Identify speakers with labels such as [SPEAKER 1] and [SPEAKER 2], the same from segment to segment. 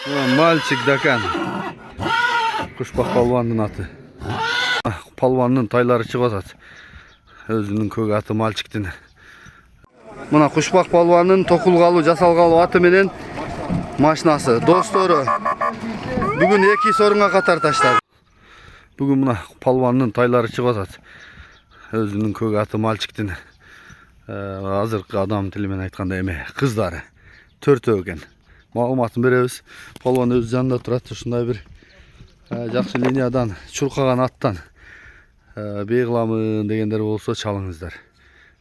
[SPEAKER 1] Мальчик Дакан. Кушпак палвандын аты. Палвандын тайлары чыгып атат. Өзүнүн көк аты Мальчиктин. Мына Кушпак палвандын токулгалуу, жасалгалуу аты менен машинасы. Достору, бүгүн 2 сорунга катар таштады. Бүгүн мына палвандын тайлары чыгып атат. Өзүнүн көк аты Мальчиктин. Азыркы адам тили менен айтканда эме кыздары 4 экен. Маалыматын беребиз. Палван өз жанында турат. Ушундай бир жакшы линиядан, чуркаган аттан бей кыламын дегендер болсо чалыңыздар.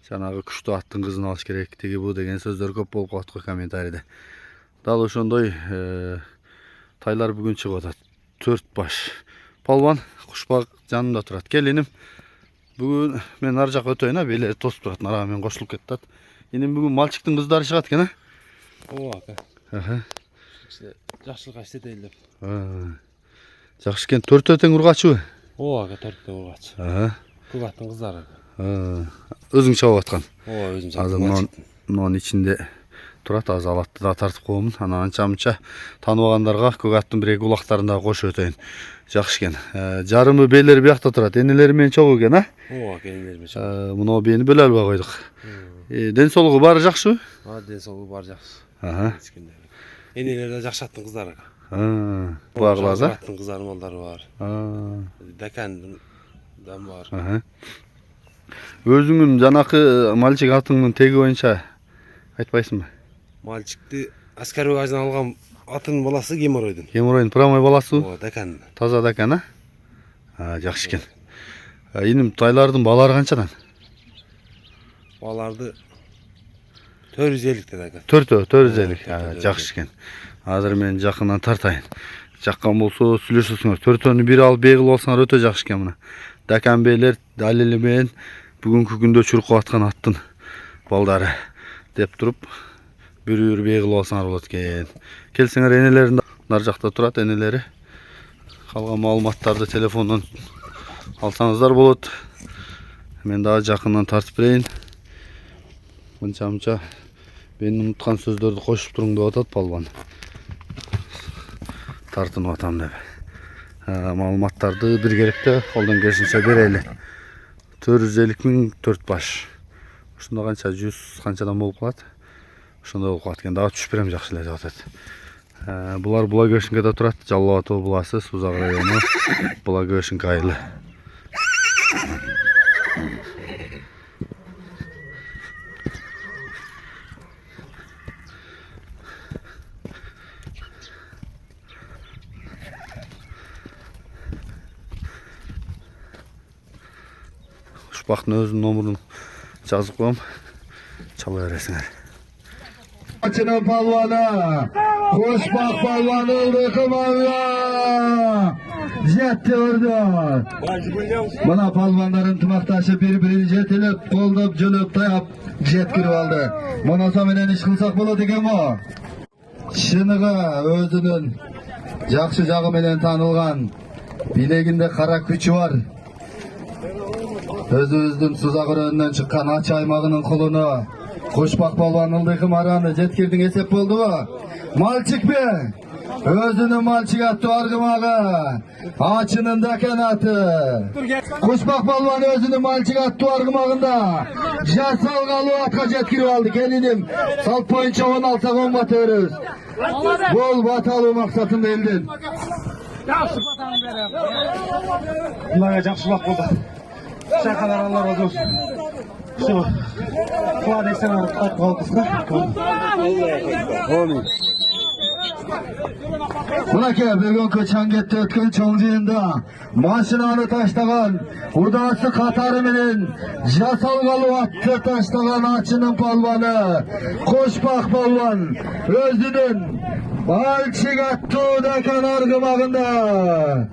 [SPEAKER 1] Жанагы күчтүү аттын кызын алыш керек, тиги бу деген сөздөр көп болуп калат го комментарийде. Дал ошондой тайлар бүгүн чыгып атат. 4 баш. Палван Кушпак жанында турат. Келиним бүгүн мен ар жака өтөйүн, бийлер тосуп турат. Ара мен кошулуп кеттат. Иним бүгүн Мальчиктин кыздары чыгат экен,
[SPEAKER 2] Ооба ака. Жакшылык иштейт деп.
[SPEAKER 1] Жакшы экен. 4 тең ургачыбы?
[SPEAKER 2] Ооба ака, 4 тең ургач. Көк аттын кыздары.
[SPEAKER 1] Өзүң чабып аткан.
[SPEAKER 2] Ооба, өзүм
[SPEAKER 1] Азыр мунун ичинде турат, аз алатты да тартып коемун. Анан анча-мынча тааныбагандарга көк аттын 1-2 улактарын да кошуп өтөйүн. Жакшы экен. Жарымы бейлери биякта турат. Энелери менен чогуу экен,
[SPEAKER 2] Ооба, энелери менен чогуу.
[SPEAKER 1] Муну бени бөлө албай койдук. Ден соолугу баары жакшыбы?
[SPEAKER 2] Ден соолугу баары жакшы. Энелери да жакшы аттын кыздары.
[SPEAKER 1] Баглар да.
[SPEAKER 2] Аттын кыздары малдары бар. Дакан бар.
[SPEAKER 1] Өзүңүн жанакы Мальчик атыңдын теги боюнча айтпайсыңбы?
[SPEAKER 2] Мальчикти аскарбек ажынан алган атын баласы Геморойдун.
[SPEAKER 1] Геморойдун прамой баласы?
[SPEAKER 2] Ооба, Дакан.
[SPEAKER 1] Таза Дакан, жакшы экен. Иним тайлардын балары канчадан?
[SPEAKER 2] Баларды 450 dedi aka.
[SPEAKER 1] 450. Жакшы экен. Азыр мен жакындан тартайын. Жаккан болсо сүйлөшөсүңөр. 4-төнү бири алып бей кылып алсаңар өтө жакшы экен мына. Дакан бейлер далили менен бүгүнкү күндө чуркап аткан аттын балдары деп туруп бир бей кылып алсаңар болот экен. Келсеңер энелерин нар жакта турат, энелери. Калган маалыматтарды телефондон алсаңыздар болот. Мен дагы жакындан тартып берейин. Мынча-мынча мен уnuткан сөздөрдү кошуп туруң деп атат палван. Тартынып атам деп. Маалыматтарды бир керекте колдон келишинче берели. 450 миң 4 баш. Ушунда канча 100 канчадан болуп калат? Ошондой болуп калат экен. Дагы түшүп берем жакшы эле деп атат. Булар Булагөшүнкөдө турат. Жалал Абад областы, Сузак району, Булагөшүнкө айылы. Кушпактын өзүнүн номурун жазып коем. Чала бересиңер.
[SPEAKER 3] Açının palvanı, Kuşbak palvanı ıldıkımağına jetti ördü. Buna palvanların tımaqtaşı bir-birini jetilip, koldup, jülüp, tayap, jet kirip aldı. Buna samenen iş kılsak boladı eken o. Şınıga özünün jakşı jagı menen tanılgan, bileginde kara küçü var. Özümüzdün Suzak önünden çıkan aç aymağının kulunu Kuşbak palvan ıldıkım aranı jetkirdiň esep boldu mu? Malçik be! Özünün Malçik attı argımağı. Açının Dakan atı. Kuşbak palvan özünün Malçik attı argımağında. Jasalgalı atka jetkirip aldı. Gelinim salt boyunca 10 alsak 10 bat örüz. Bol bat alуу maksatında eldin.
[SPEAKER 4] Bunlarga jakşylap boldu. Şakalar Allah razı olsun. Şu kula desem atıp kalkısına.
[SPEAKER 3] Mınake bugünkü Çanget'te ötkün çoğun jıyında maşinanı taştagan, udası katarı menen jasalgalı attı taştagan açının palvanı, Kuşbak palvan, özünün Malçik attı Dakan argımağında.